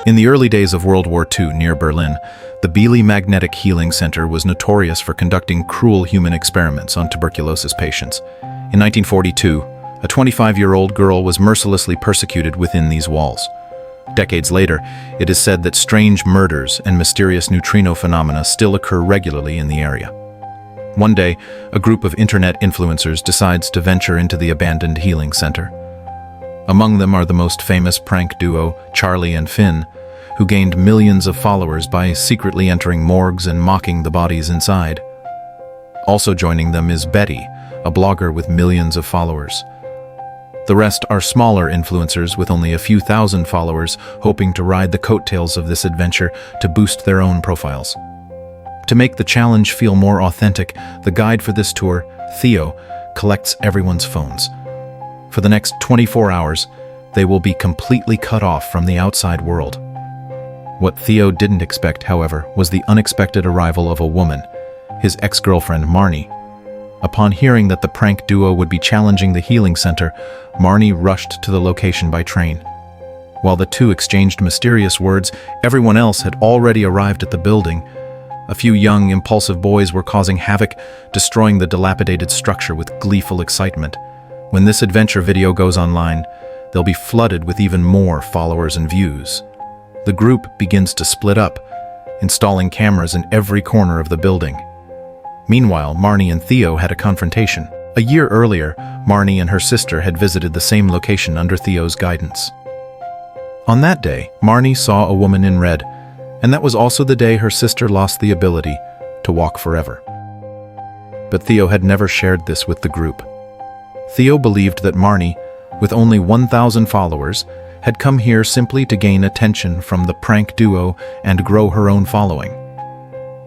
In the early days of World War II near Berlin, the Beeley Magnetic Healing Center was notorious for conducting cruel human experiments on tuberculosis patients. In 1942, a 25-year-old girl was mercilessly persecuted within these walls. Decades later, it is said that strange murders and mysterious neutrino phenomena still occur regularly in the area. One day, a group of internet influencers decides to venture into the abandoned healing center. Among them are the most famous prank duo, Charlie and Finn, who gained millions of followers by secretly entering morgues and mocking the bodies inside. Also joining them is Betty, a blogger with millions of followers. The rest are smaller influencers with only a few thousand followers, hoping to ride the coattails of this adventure to boost their own profiles. To make the challenge feel more authentic, the guide for this tour, Theo, collects everyone's phones. For the next 24 hours, they will be completely cut off from the outside world. What Theo didn't expect, however, was the unexpected arrival of a woman, his ex-girlfriend Marnie. Upon hearing that the prank duo would be challenging the healing center, Marnie rushed to the location by train. While the two exchanged mysterious words, everyone else had already arrived at the building. A few young, impulsive boys were causing havoc, destroying the dilapidated structure with gleeful excitement. When this adventure video goes online, they'll be flooded with even more followers and views. The group begins to split up, installing cameras in every corner of the building. Meanwhile, Marnie and Theo had a confrontation. A year earlier, Marnie and her sister had visited the same location under Theo's guidance. On that day, Marnie saw a woman in red, and that was also the day her sister lost the ability to walk forever. But Theo had never shared this with the group. Theo believed that Marnie, with only 1,000 followers, had come here simply to gain attention from the prank duo and grow her own following.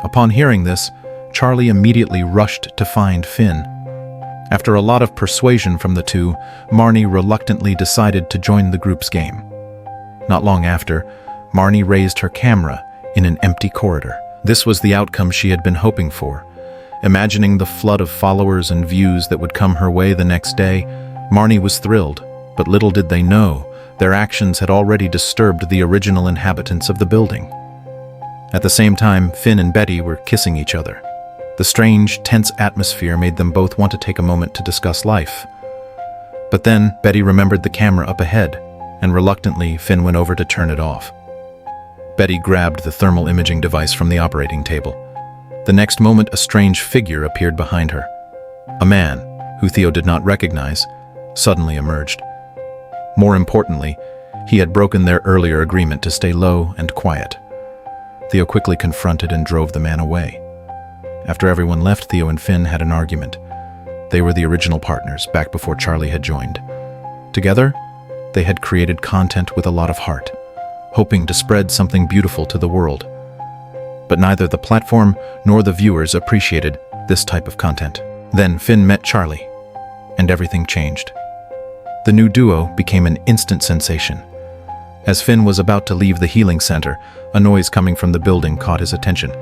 Upon hearing this, Charlie immediately rushed to find Finn. After a lot of persuasion from the two, Marnie reluctantly decided to join the group's game. Not long after, Marnie raised her camera in an empty corridor. This was the outcome she had been hoping for. Imagining the flood of followers and views that would come her way the next day, Marnie was thrilled, but little did they know, their actions had already disturbed the original inhabitants of the building. At the same time, Finn and Betty were kissing each other. The strange, tense atmosphere made them both want to take a moment to discuss life. But then Betty remembered the camera up ahead, and reluctantly Finn went over to turn it off. Betty grabbed the thermal imaging device from the operating table. The next moment, a strange figure appeared behind her. A man, who Theo did not recognize, suddenly emerged. More importantly, he had broken their earlier agreement to stay low and quiet. Theo quickly confronted and drove the man away. After everyone left, Theo and Finn had an argument. They were the original partners, back before Charlie had joined. Together, they had created content with a lot of heart, hoping to spread something beautiful to the world. But neither the platform nor the viewers appreciated this type of content. Then Finn met Charlie, and everything changed. The new duo became an instant sensation. As Finn was about to leave the healing center, a noise coming from the building caught his attention.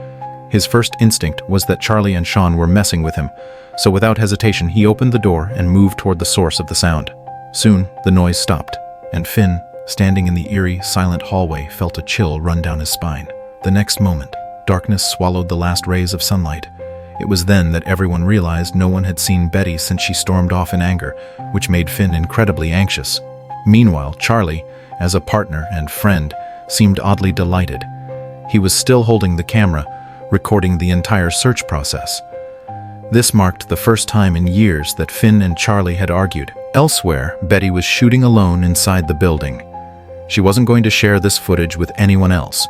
His first instinct was that Charlie and Sean were messing with him, so without hesitation he opened the door and moved toward the source of the sound. Soon, the noise stopped, and Finn, standing in the eerie, silent hallway, felt a chill run down his spine. The next moment, darkness swallowed the last rays of sunlight. It was then that everyone realized no one had seen Betty since she stormed off in anger, which made Finn incredibly anxious. Meanwhile, Charlie, as a partner and friend, seemed oddly delighted. He was still holding the camera, recording the entire search process. This marked the first time in years that Finn and Charlie had argued. Elsewhere, Betty was shooting alone inside the building. She wasn't going to share this footage with anyone else.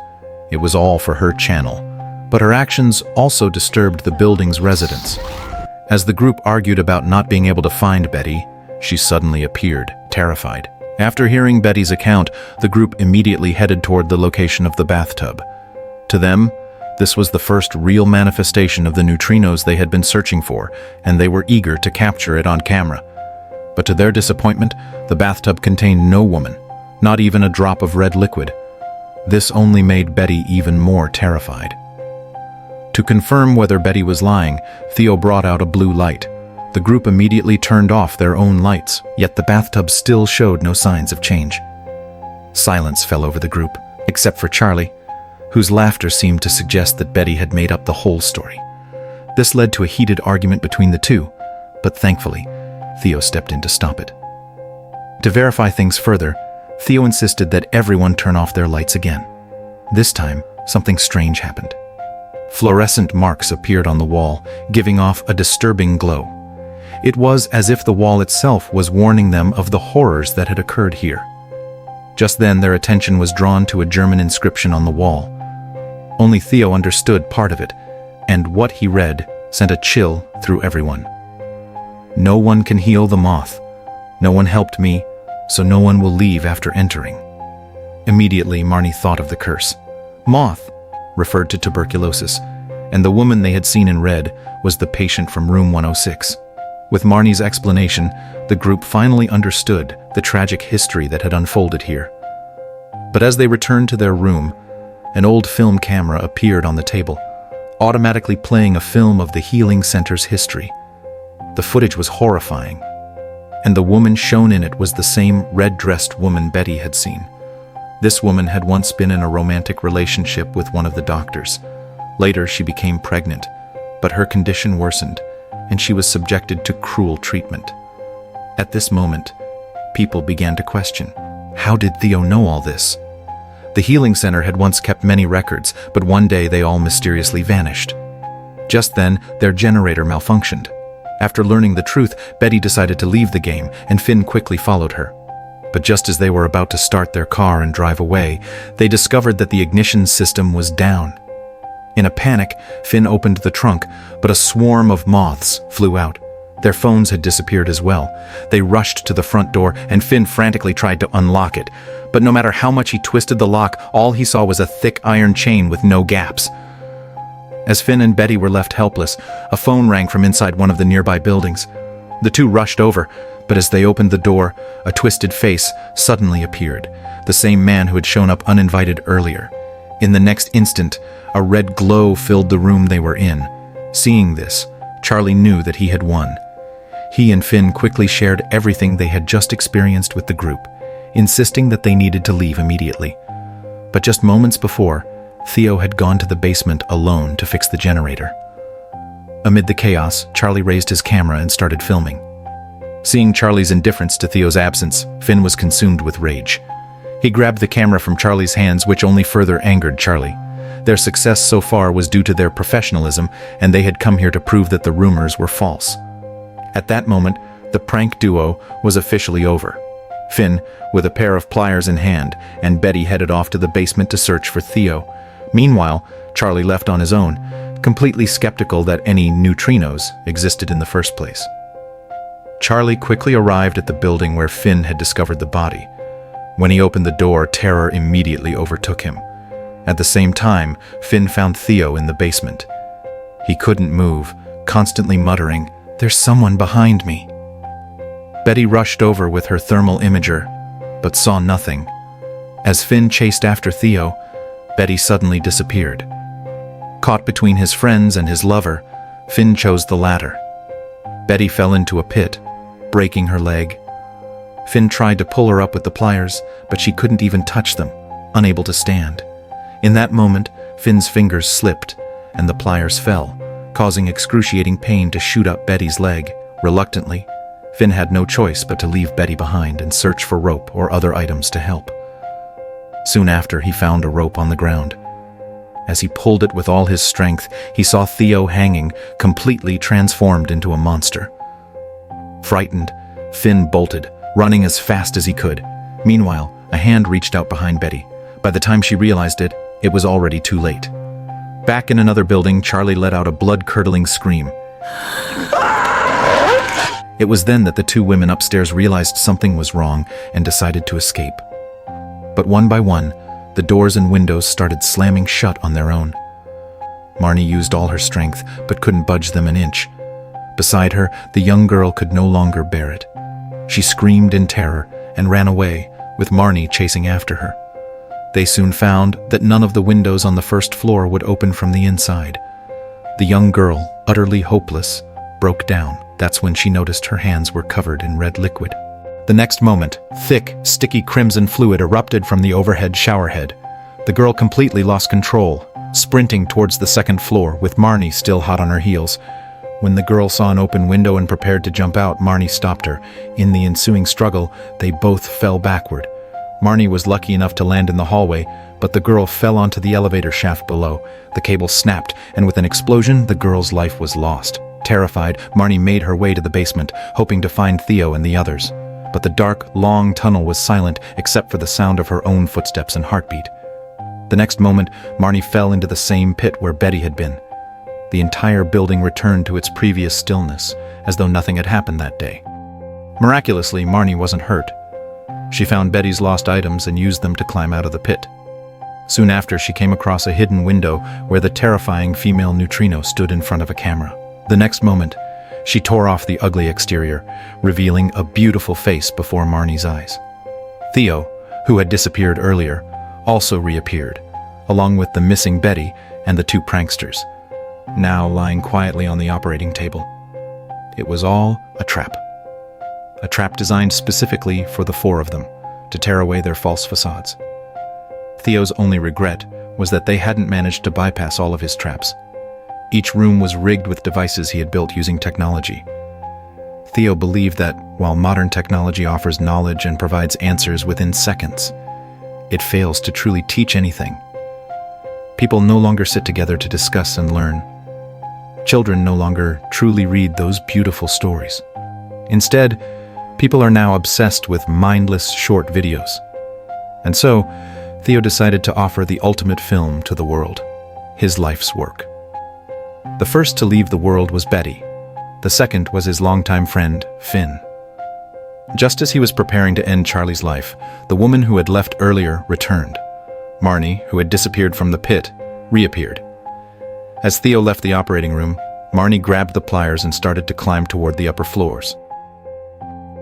It was all for her channel. But her actions also disturbed the building's residents. As the group argued about not being able to find Betty, she suddenly appeared, terrified. After hearing Betty's account, the group immediately headed toward the location of the bathtub. To them, this was the first real manifestation of the neutrinos they had been searching for, and they were eager to capture it on camera. But to their disappointment, the bathtub contained no woman, not even a drop of red liquid. This only made Betty even more terrified. To confirm whether Betty was lying, Theo brought out a blue light. The group immediately turned off their own lights, yet the bathtub still showed no signs of change. Silence fell over the group, except for Charlie, whose laughter seemed to suggest that Betty had made up the whole story. This led to a heated argument between the two, but thankfully, Theo stepped in to stop it. To verify things further, Theo insisted that everyone turn off their lights again. This time, something strange happened. Fluorescent marks appeared on the wall, giving off a disturbing glow. It was as if the wall itself was warning them of the horrors that had occurred here. Just then, their attention was drawn to a German inscription on the wall. Only Theo understood part of it, and what he read sent a chill through everyone. "No one can heal the moth. No one helped me, so no one will leave after entering." Immediately, Marnie thought of the curse. Moth referred to tuberculosis, and the woman they had seen in red was the patient from room 106. With Marnie's explanation, the group finally understood the tragic history that had unfolded here. But as they returned to their room, an old film camera appeared on the table, automatically playing a film of the healing center's history. The footage was horrifying, and the woman shown in it was the same red-dressed woman Betty had seen. This woman had once been in a romantic relationship with one of the doctors. Later, she became pregnant, but her condition worsened, and she was subjected to cruel treatment. At this moment, people began to question, how did Theo know all this? The healing center had once kept many records, but one day they all mysteriously vanished. Just then, their generator malfunctioned. After learning the truth, Betty decided to leave the game, and Finn quickly followed her. But just as they were about to start their car and drive away, they discovered that the ignition system was down. In a panic, Finn opened the trunk, but a swarm of moths flew out. Their phones had disappeared as well. They rushed to the front door, and Finn frantically tried to unlock it. But no matter how much he twisted the lock, all he saw was a thick iron chain with no gaps. As Finn and Betty were left helpless, a phone rang from inside one of the nearby buildings. The two rushed over, but as they opened the door, a twisted face suddenly appeared, the same man who had shown up uninvited earlier. In the next instant, a red glow filled the room they were in. Seeing this, Charlie knew that he had won. He and Finn quickly shared everything they had just experienced with the group, insisting that they needed to leave immediately. But just moments before, Theo had gone to the basement alone to fix the generator. Amid the chaos, Charlie raised his camera and started filming. Seeing Charlie's indifference to Theo's absence, Finn was consumed with rage. He grabbed the camera from Charlie's hands, which only further angered Charlie. Their success so far was due to their professionalism, and they had come here to prove that the rumors were false. At that moment, the prank duo was officially over. Finn, with a pair of pliers in hand, and Betty headed off to the basement to search for Theo. Meanwhile, Charlie left on his own, completely skeptical that any neutrinos existed in the first place. Charlie quickly arrived at the building where Finn had discovered the body. When he opened the door, terror immediately overtook him. At the same time, Finn found Theo in the basement. He couldn't move, constantly muttering, "There's someone behind me." Betty rushed over with her thermal imager, but saw nothing. As Finn chased after Theo, Betty suddenly disappeared. Caught between his friends and his lover, Finn chose the latter. Betty fell into a pit, breaking her leg. Finn tried to pull her up with the pliers, but she couldn't even touch them, unable to stand. In that moment, Finn's fingers slipped, and the pliers fell, causing excruciating pain to shoot up Betty's leg. Reluctantly, Finn had no choice but to leave Betty behind and search for rope or other items to help. Soon after, he found a rope on the ground. As he pulled it with all his strength, he saw Theo hanging, completely transformed into a monster. Frightened, Finn bolted, running as fast as he could. Meanwhile, a hand reached out behind Betty. By the time she realized it, it was already too late. Back in another building, Charlie let out a blood-curdling scream. It was then that the two women upstairs realized something was wrong and decided to escape. But one by one, the doors and windows started slamming shut on their own. Marnie used all her strength, but couldn't budge them an inch. Beside her, the young girl could no longer bear it. She screamed in terror and ran away, with Marnie chasing after her. They soon found that none of the windows on the first floor would open from the inside. The young girl, utterly hopeless, broke down. That's when she noticed her hands were covered in red liquid. The next moment, thick, sticky crimson fluid erupted from the overhead showerhead. The girl completely lost control, sprinting towards the second floor with Marnie still hot on her heels. When the girl saw an open window and prepared to jump out, Marnie stopped her. In the ensuing struggle, they both fell backward. Marnie was lucky enough to land in the hallway, but the girl fell onto the elevator shaft below. The cable snapped, and with an explosion, the girl's life was lost. Terrified, Marnie made her way to the basement, hoping to find Theo and the others. But the dark, long tunnel was silent except for the sound of her own footsteps and heartbeat. The next moment, Marnie fell into the same pit where Betty had been. The entire building returned to its previous stillness, as though nothing had happened that day. Miraculously, Marnie wasn't hurt. She found Betty's lost items and used them to climb out of the pit. Soon after, she came across a hidden window where the terrifying female neutrino stood in front of a camera. The next moment, she tore off the ugly exterior, revealing a beautiful face before Marnie's eyes. Theo, who had disappeared earlier, also reappeared, along with the missing Betty and the two pranksters, now lying quietly on the operating table. It was all a trap. A trap designed specifically for the four of them, to tear away their false facades. Theo's only regret was that they hadn't managed to bypass all of his traps. Each room was rigged with devices he had built using technology. Theo believed that, while modern technology offers knowledge and provides answers within seconds, it fails to truly teach anything. People no longer sit together to discuss and learn. Children no longer truly read those beautiful stories. Instead, people are now obsessed with mindless short videos. And so, Theo decided to offer the ultimate film to the world, his life's work. The first to leave the world was Betty. The second was his longtime friend, Finn. Just as he was preparing to end Charlie's life, the woman who had left earlier returned. Marnie, who had disappeared from the pit, reappeared. As Theo left the operating room, Marnie grabbed the pliers and started to climb toward the upper floors.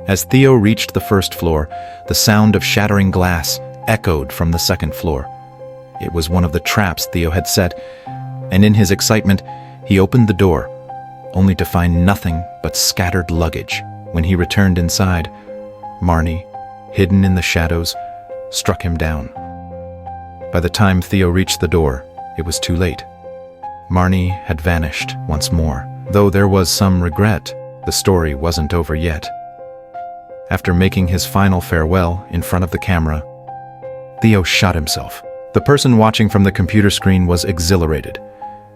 As Theo reached the first floor, the sound of shattering glass echoed from the second floor. It was one of the traps Theo had set, and in his excitement, he opened the door, only to find nothing but scattered luggage. When he returned inside, Marnie, hidden in the shadows, struck him down. By the time Theo reached the door, it was too late. Marnie had vanished once more. Though there was some regret, the story wasn't over yet. After making his final farewell in front of the camera, Theo shot himself. The person watching from the computer screen was exhilarated.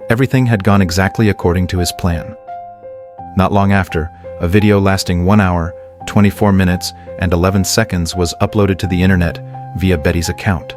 Everything had gone exactly according to his plan. Not long after, a video lasting 1 hour, 24 minutes, and 11 seconds was uploaded to the internet via Betty's account.